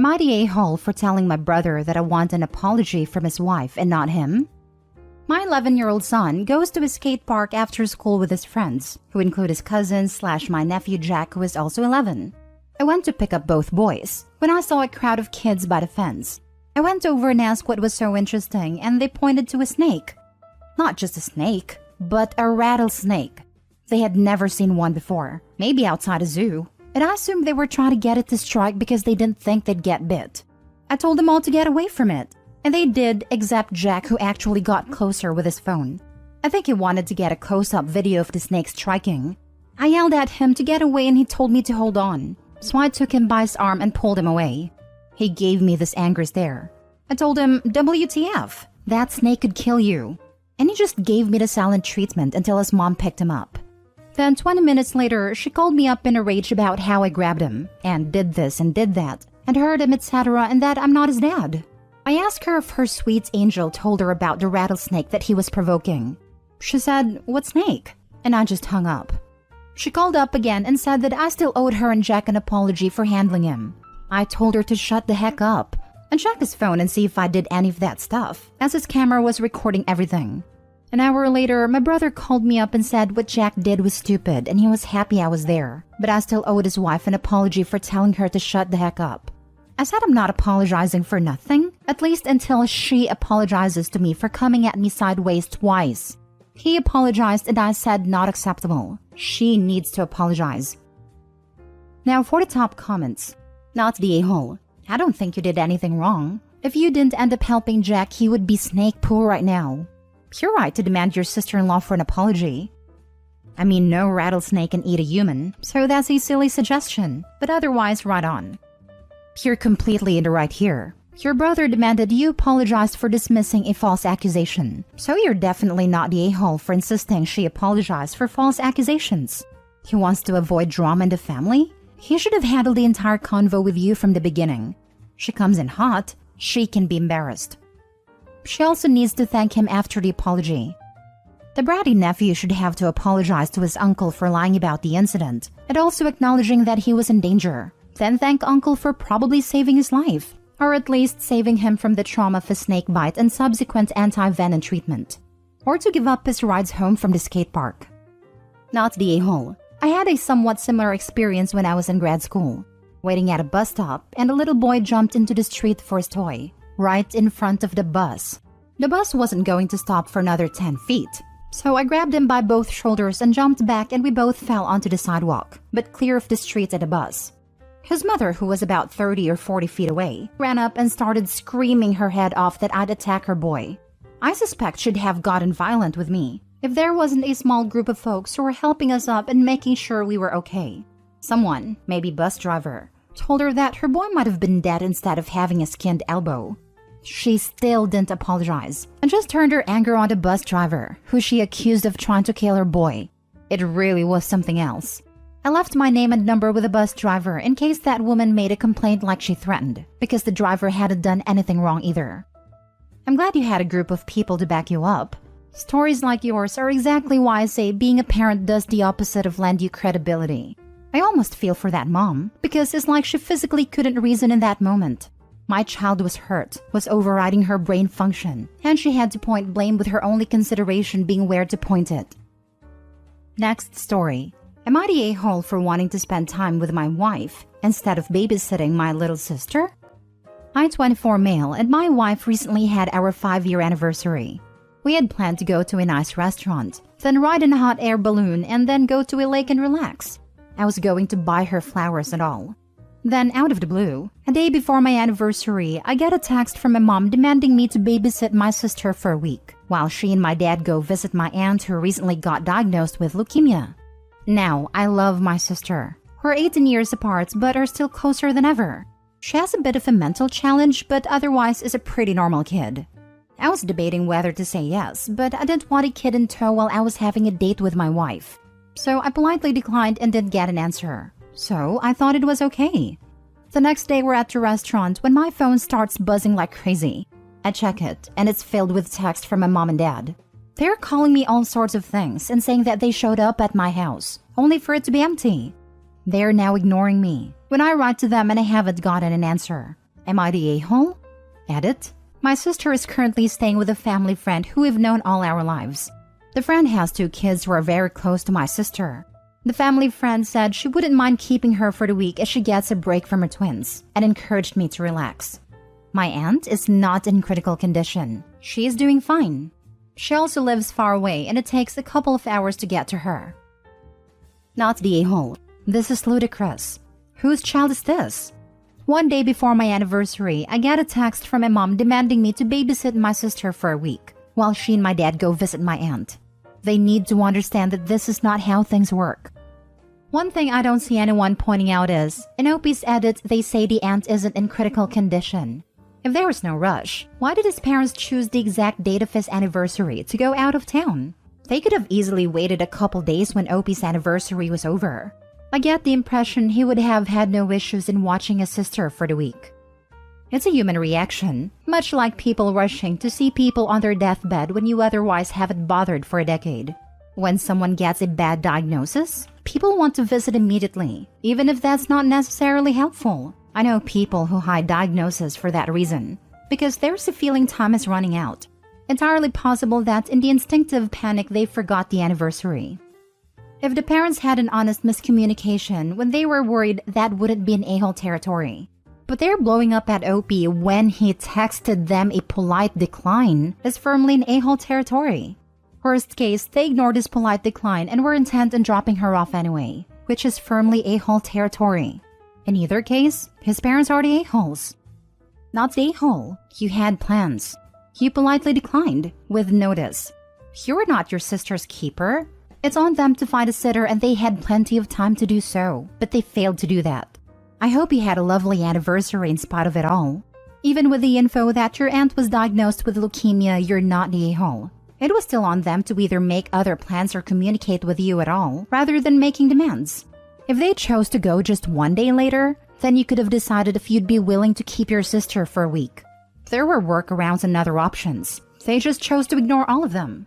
Am I the a-hole for telling my brother that I want an apology from his wife and not him? My 11-year-old son goes to a skate park after school with his friends, who include his cousins / my nephew Jack, who is also 11. I went to pick up both boys when I saw a crowd of kids by the fence. I went over and asked what was so interesting, and they pointed to a snake. Not just a snake, but a rattlesnake. They had never seen one before, maybe outside a zoo, and I assumed they were trying to get it to strike because they didn't think they'd get bit. I told them all to get away from it, and they did, except Jack, who actually got closer with his phone. I think he wanted to get a close-up video of the snake striking. I yelled at him to get away and he told me to hold on, so I took him by his arm and pulled him away. He gave me this angry stare. I told him, WTF, that snake could kill you. And he just gave me the silent treatment until his mom picked him up. Then 20 minutes later, she called me up in a rage about how I grabbed him, and did this and did that, and hurt him, etc., and that I'm not his dad. I asked her if her sweet angel told her about the rattlesnake that he was provoking. She said, what snake? And I just hung up. She called up again and said that I still owed her and Jack an apology for handling him. I told her to shut the heck up and check his phone and see if I did any of that stuff, as his camera was recording everything. An hour later, my brother called me up and said what Jack did was stupid and he was happy I was there, but I still owed his wife an apology for telling her to shut the heck up. I said I'm not apologizing for nothing, at least until she apologizes to me for coming at me sideways twice. He apologized and I said not acceptable. She needs to apologize. Now for the top comments. Not the a-hole. I don't think you did anything wrong. If you didn't end up helping Jack, he would be snake pool right now. You're right to demand your sister-in-law for an apology. I mean, no rattlesnake can eat a human, so that's a silly suggestion, but otherwise right on. You're completely in the right here. Your brother demanded you apologize for dismissing a false accusation, so you're definitely not the a-hole for insisting she apologized for false accusations. He wants to avoid drama in the family? He should have handled the entire convo with you from the beginning. She comes in hot, she can be embarrassed. She also needs to thank him after the apology. The bratty nephew should have to apologize to his uncle for lying about the incident, and also acknowledging that he was in danger. Then thank uncle for probably saving his life, or at least saving him from the trauma of a snake bite and subsequent anti-venom treatment. Or to give up his rides home from the skate park. Not the a-hole. I had a somewhat similar experience when I was in grad school, waiting at a bus stop, and a little boy jumped into the street for his toy, right in front of the bus. The bus wasn't going to stop for another 10 feet, so I grabbed him by both shoulders and jumped back and we both fell onto the sidewalk, but clear of the street and the bus. His mother, who was about 30 or 40 feet away, ran up and started screaming her head off that I'd attack her boy. I suspect she'd have gotten violent with me if there wasn't a small group of folks who were helping us up and making sure we were okay. Someone, maybe bus driver, told her that her boy might have been dead instead of having a skinned elbow. She still didn't apologize and just turned her anger on the bus driver, who she accused of trying to kill her boy. It really was something else. I left my name and number with the bus driver in case that woman made a complaint like she threatened, because the driver hadn't done anything wrong either. I'm glad you had a group of people to back you up. Stories like yours are exactly why I say being a parent does the opposite of lend you credibility. I almost feel for that mom, because it's like she physically couldn't reason in that moment. My child was hurt, was overriding her brain function, and she had to point blame with her only consideration being where to point it. Next story. Am I the a-hole for wanting to spend time with my wife instead of babysitting my little sister? I'm 24 male and my wife recently had our 5-year anniversary. We had planned to go to a nice restaurant, then ride in a hot air balloon and then go to a lake and relax. I was going to buy her flowers and all. Then out of the blue, a day before my anniversary, I get a text from my mom demanding me to babysit my sister for a week, while she and my dad go visit my aunt who recently got diagnosed with leukemia. Now, I love my sister. We're 18 years apart, but are still closer than ever. She has a bit of a mental challenge, but otherwise is a pretty normal kid. I was debating whether to say yes, but I didn't want a kid in tow while I was having a date with my wife. So I politely declined and didn't get an answer. So I thought it was okay. The next day we're at the restaurant when my phone starts buzzing like crazy. I check it, and it's filled with text from my mom and dad. They're calling me all sorts of things and saying that they showed up at my house, only for it to be empty. They're now ignoring me when I write to them and I haven't gotten an answer. Am I the a-hole? Edit. My sister is currently staying with a family friend who we've known all our lives. The friend has 2 kids who are very close to my sister. The family friend said she wouldn't mind keeping her for the week as she gets a break from her twins and encouraged me to relax. My aunt is not in critical condition. She is doing fine. She also lives far away and it takes a couple of hours to get to her. Not the a-hole. This is ludicrous. Whose child is this? One day before my anniversary, I get a text from my mom demanding me to babysit my sister for a week while she and my dad go visit my aunt. They need to understand that this is not how things work. One thing I don't see anyone pointing out is, in Opie's edit, they say the aunt isn't in critical condition. If there was no rush, why did his parents choose the exact date of his anniversary to go out of town? They could have easily waited a couple days when Opie's anniversary was over. I get the impression he would have had no issues in watching his sister for the week. It's a human reaction, much like people rushing to see people on their deathbed when you otherwise haven't bothered for a decade. When someone gets a bad diagnosis, people want to visit immediately, even if that's not necessarily helpful. I know people who hide diagnoses for that reason, because there's a feeling time is running out. Entirely possible that in the instinctive panic they forgot the anniversary. If the parents had an honest miscommunication when they were worried, that wouldn't be an a-hole territory. But they're blowing up at Opie when he texted them a polite decline is firmly in a-hole territory. Worst case, they ignored his polite decline and were intent on dropping her off anyway, which is firmly a-hole territory. In either case, his parents are the a-holes. Not the a-hole. You had plans. You politely declined, with notice. You were not your sister's keeper. It's on them to find a sitter and they had plenty of time to do so, but they failed to do that. I hope you had a lovely anniversary in spite of it all. Even with the info that your aunt was diagnosed with leukemia, you're not the a-hole. It was still on them to either make other plans or communicate with you at all, rather than making demands. If they chose to go just one day later, then you could have decided if you'd be willing to keep your sister for a week. There were workarounds and other options. They just chose to ignore all of them.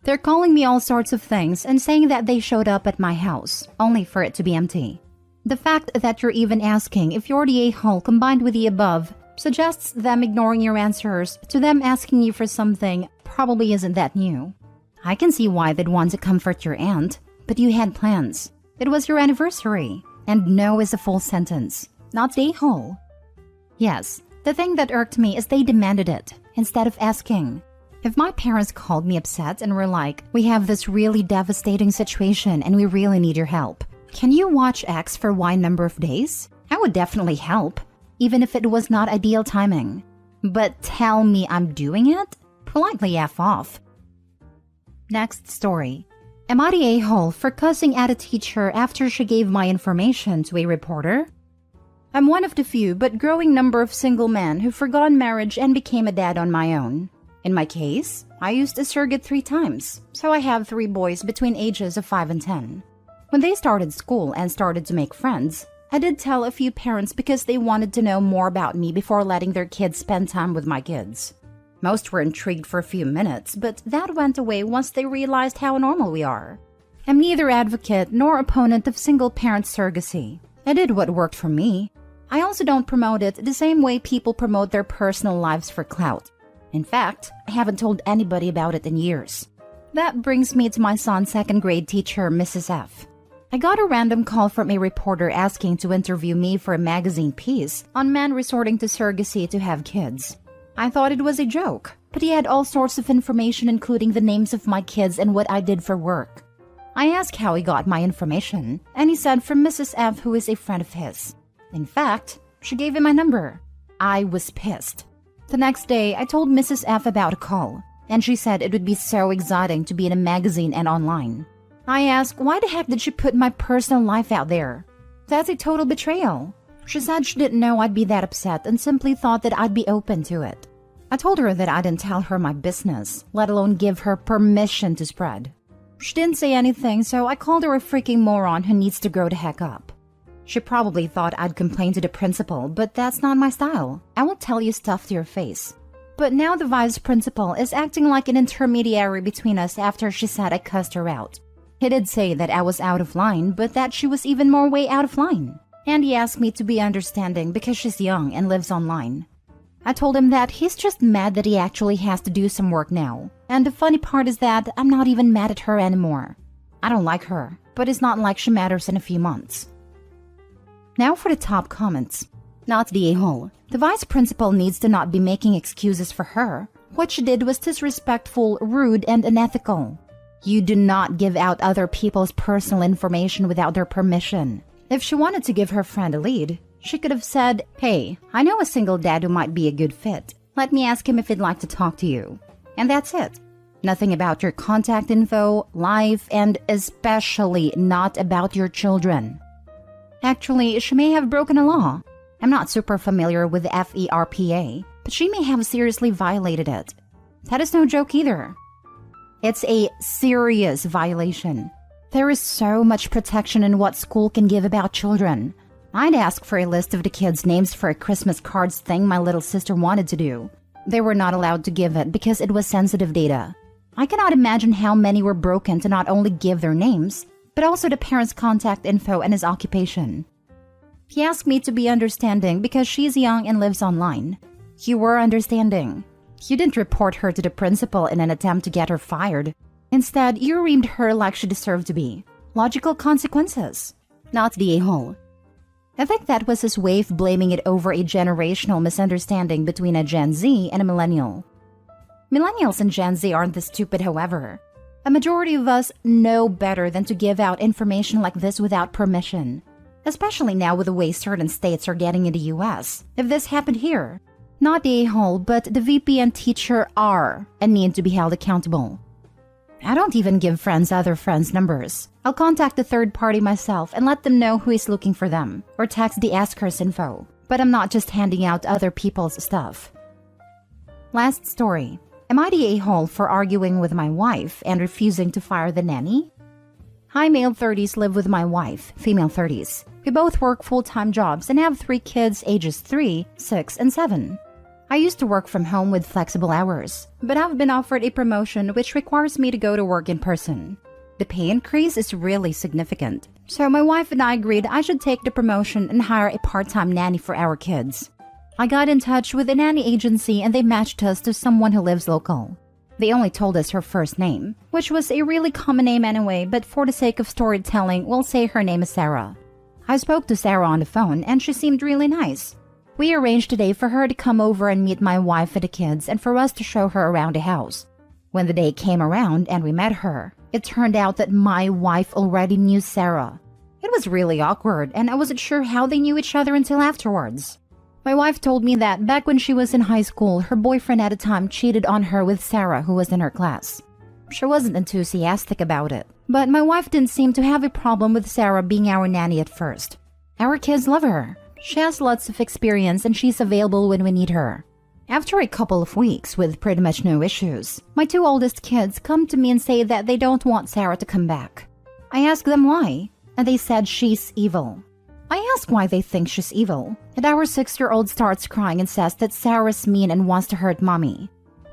They're calling me all sorts of things and saying that they showed up at my house, only for it to be empty. The fact that you're even asking if you're the a-hole combined with the above suggests them ignoring your answers to them asking you for something probably isn't that new. I can see why they'd want to comfort your aunt, but you had plans. It was your anniversary, and no is a full sentence, not the a-hole. Yes, the thing that irked me is they demanded it, instead of asking. If my parents called me upset and were like, we have this really devastating situation and we really need your help. Can you watch X for Y number of days? I would definitely help, even if it was not ideal timing. But tell me I'm doing it? Politely F off. Next story. Am I the a-hole for cussing at a teacher after she gave my information to a reporter? I'm one of the few but growing number of single men who forgot marriage and became a dad on my own. In my case, I used a surrogate 3 times, so I have 3 boys between ages of 5 and 10. When they started school and started to make friends, I did tell a few parents because they wanted to know more about me before letting their kids spend time with my kids. Most were intrigued for a few minutes, but that went away once they realized how normal we are. I'm neither advocate nor opponent of single-parent surrogacy. I did what worked for me. I also don't promote it the same way people promote their personal lives for clout. In fact, I haven't told anybody about it in years. That brings me to my son's 2nd grade teacher, Mrs. F. I got a random call from a reporter asking to interview me for a magazine piece on men resorting to surrogacy to have kids. I thought it was a joke, but he had all sorts of information including the names of my kids and what I did for work. I asked how he got my information, and he said from Mrs. F, who is a friend of his. In fact, she gave him my number. I was pissed. The next day, I told Mrs. F about a call, and she said it would be so exciting to be in a magazine and online. I asked, why the heck did she put my personal life out there? That's a total betrayal. She said she didn't know I'd be that upset and simply thought that I'd be open to it. I told her that I didn't tell her my business, let alone give her permission to spread. She didn't say anything, so I called her a freaking moron who needs to grow the heck up. She probably thought I'd complain to the principal, but that's not my style. I will tell you stuff to your face. But now the vice principal is acting like an intermediary between us after she said I cussed her out. He did say that I was out of line, but that she was even more way out of line. and he asked me to be understanding because she's young and lives online. I told him that he's just mad that he actually has to do some work now. And the funny part is that I'm not even mad at her anymore. I don't like her, but it's not like she matters in a few months. Now for the top comments. Not the a-hole. The vice principal needs to not be making excuses for her. What she did was disrespectful, rude, and unethical. You do not give out other people's personal information without their permission. If she wanted to give her friend a lead, she could have said, "Hey, I know a single dad who might be a good fit. Let me ask him if he'd like to talk to you." And that's it. Nothing about your contact info, life, and especially not about your children. Actually, she may have broken a law. I'm not super familiar with the FERPA, but she may have seriously violated it. That is no joke either. It's a serious violation. There is so much protection in what school can give about children. I'd ask for a list of the kids' names for a Christmas cards thing my little sister wanted to do. They were not allowed to give it because it was sensitive data. I cannot imagine how many were broken to not only give their names, but also the parent's contact info and his occupation. He asked me to be understanding because she's young and lives online. You were understanding. You didn't report her to the principal in an attempt to get her fired. Instead, you reamed her like she deserved to be. Logical consequences. Not the a-hole. I think that was his way of blaming it over a generational misunderstanding between a Gen Z and a millennial. Millennials and Gen Z aren't this stupid, however. A majority of us know better than to give out information like this without permission. Especially now with the way certain states are getting in the US. If this happened here, not the a-hole, but the VP and teacher are and need to be held accountable. I don't even give friends other friends' numbers. I'll contact the third party myself and let them know who is looking for them, or text the askers info. But I'm not just handing out other people's stuff. Last story. Am I the a-hole for arguing with my wife and refusing to fire the nanny? Hi, male 30s live with my wife, female 30s. We both work full-time jobs and have 3 kids ages 3, 6, and 7. I used to work from home with flexible hours, but I've been offered a promotion which requires me to go to work in person. The pay increase is really significant, so my wife and I agreed I should take the promotion and hire a part-time nanny for our kids. I got in touch with a nanny agency and they matched us to someone who lives local. They only told us her first name, which was a really common name anyway, but for the sake of storytelling, we'll say her name is Sarah. I spoke to Sarah on the phone and she seemed really nice. We arranged a day for her to come over and meet my wife and the kids and for us to show her around the house. When the day came around and we met her, it turned out that my wife already knew Sarah. It was really awkward and I wasn't sure how they knew each other until afterwards. My wife told me that back when she was in high school, her boyfriend at the time cheated on her with Sarah, who was in her class. She wasn't enthusiastic about it, but my wife didn't seem to have a problem with Sarah being our nanny at first. Our kids love her. She has lots of experience and she's available when we need her. After a couple of weeks with pretty much no issues, my 2 oldest kids come to me and say that they don't want Sarah to come back. I ask them why, and they said she's evil. I ask why they think she's evil, and our 6-year-old starts crying and says that Sarah's mean and wants to hurt mommy.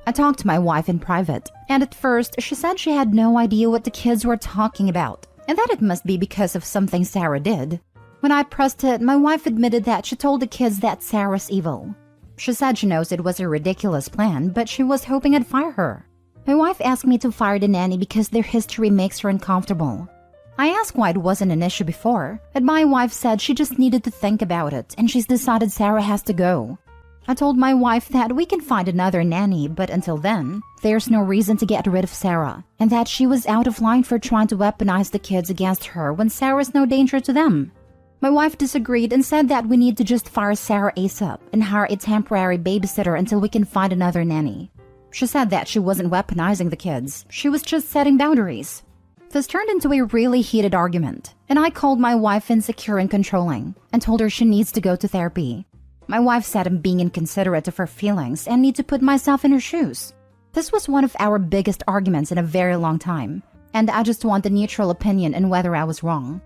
I talked to my wife in private, and at first she said she had no idea what the kids were talking about, and that it must be because of something Sarah did. When I pressed it, my wife admitted that she told the kids that Sarah's evil. She said she knows it was a ridiculous plan, but she was hoping I'd fire her. My wife asked me to fire the nanny because their history makes her uncomfortable. I asked why it wasn't an issue before, and my wife said she just needed to think about it and she's decided Sarah has to go. I told my wife that we can find another nanny, but until then, there's no reason to get rid of Sarah, and that she was out of line for trying to weaponize the kids against her when Sarah's no danger to them. My wife disagreed and said that we need to just fire Sarah ASAP and hire a temporary babysitter until we can find another nanny. She said that she wasn't weaponizing the kids, she was just setting boundaries. This turned into a really heated argument, and I called my wife insecure and controlling and told her she needs to go to therapy. My wife said I'm being inconsiderate of her feelings and need to put myself in her shoes. This was one of our biggest arguments in a very long time, and I just want a neutral opinion on whether I was wrong.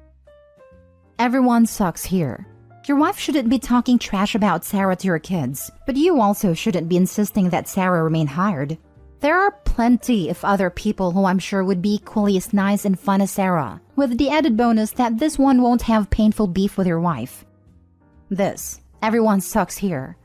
Everyone sucks here. Your wife shouldn't be talking trash about Sarah to your kids, but you also shouldn't be insisting that Sarah remain hired. There are plenty of other people who I'm sure would be equally as nice and fun as Sarah, with the added bonus that this one won't have painful beef with your wife. Everyone sucks here.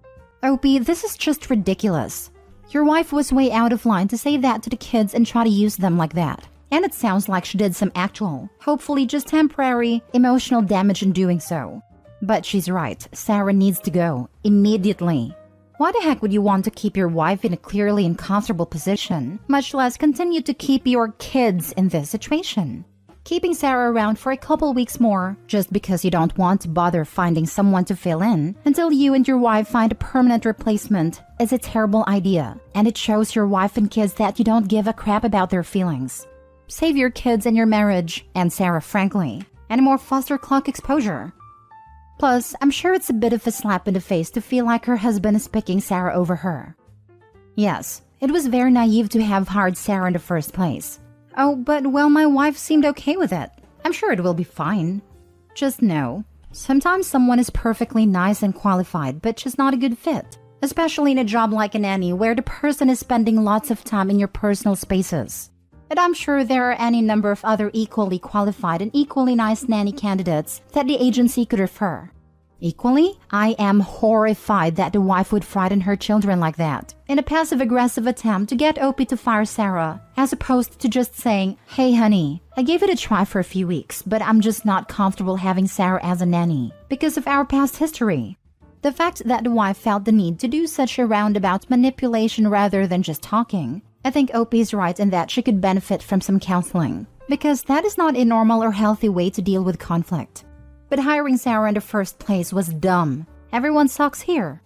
Opie, this is just ridiculous. Your wife was way out of line to say that to the kids and try to use them like that. And it sounds like she did some actual, hopefully just temporary, emotional damage in doing so. But she's right, Sarah needs to go, immediately. Why the heck would you want to keep your wife in a clearly uncomfortable position, much less continue to keep your kids in this situation? Keeping Sarah around for a couple weeks more, just because you don't want to bother finding someone to fill in until you and your wife find a permanent replacement, is a terrible idea, and it shows your wife and kids that you don't give a crap about their feelings. Save your kids and your marriage, and Sarah frankly, and more foster clock exposure. Plus, I'm sure it's a bit of a slap in the face to feel like her husband is picking Sarah over her. Yes, it was very naive to have hired Sarah in the first place. Oh, but well, my wife seemed okay with it. I'm sure it will be fine. Just know, sometimes someone is perfectly nice and qualified, but just not a good fit. Especially in a job like a nanny where the person is spending lots of time in your personal spaces. And I'm sure there are any number of other equally qualified and equally nice nanny candidates that the agency could refer. Equally, I am horrified that the wife would frighten her children like that, in a passive-aggressive attempt to get Opie to fire Sarah, as opposed to just saying, "Hey honey, I gave it a try for a few weeks, but I'm just not comfortable having Sarah as a nanny, because of our past history." The fact that the wife felt the need to do such a roundabout manipulation rather than just talking, I think Opie's right in that she could benefit from some counseling, because that is not a normal or healthy way to deal with conflict. But hiring Sarah in the first place was dumb. Everyone sucks here.